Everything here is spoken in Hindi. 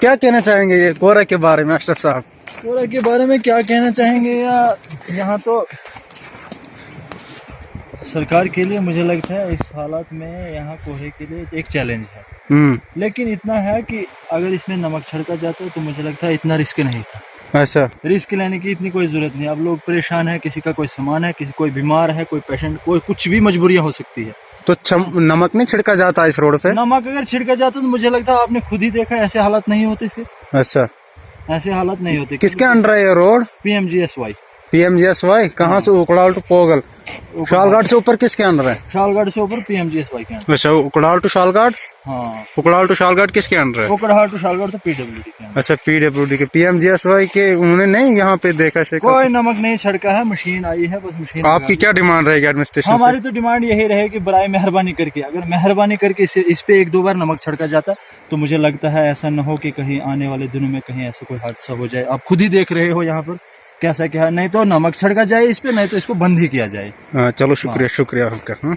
क्या कहना चाहेंगे ये कोहरा के बारे में अशरफ साहब? कोहरा के बारे में क्या कहना चाहेंगे या यहाँ तो सरकार के लिए मुझे लगता है इस हालात में यहाँ कोहरे के लिए एक चैलेंज है। लेकिन इतना है कि अगर इसमें नमक छिड़का जाता तो मुझे लगता है इतना रिस्क नहीं था। अच्छा, रिस्क लेने की इतनी कोई जरूरत नहीं। अब लोग परेशान है, किसी का कोई सामान है, किसी कोई बीमार है, कोई पेशेंट, कोई कुछ भी मजबूरियां हो सकती है। तो नमक नहीं छिड़का जाता इस रोड पे? नमक अगर छिड़का जाता तो मुझे लगता है आपने खुद ही देखा ऐसे हालात नहीं होते। फिर अच्छा, ऐसे हालात नहीं होते। किसके अंडर है ये रोड? PMGSY। PMGSY कहाँ से? उकड़ाल टू पोगल, शालघाट से ऊपर किसके अंडर है? शालघाट से ऊपर PMGSY के अंदर। अच्छा, उकड़ाल टू शालघाट। हाँ, उकड़ाल टू शालघाट किसके अंडर है? उकड़ाहाट टू शालघाट तो PWD के अंदर। अच्छा, PWD के। PMGSY के उन्होंने नहीं यहाँ पे देखा शेखा? कोई नमक नहीं छिड़का है, मशीन आई है, बस मशीन। आपकी क्या डिमांड रहेगी एडमिनिस्ट्रेशन से? हमारी तो डिमांड यही रहेगी, बराए मेहरबानी करके, अगर मेहरबानी करके इस पे 1-2 बार नमक छिड़का जाता तो मुझे लगता है ऐसा न हो कि कहीं आने वाले दिनों में कहीं ऐसा कोई हादसा हो जाए। आप खुद ही देख रहे हो यहाँ पर कैसा क्या है। नहीं तो नमक छिड़का जाए इस पे, नहीं तो इसको बंद ही किया जाए। हाँ, चलो शुक्रिया, शुक्रिया आपका।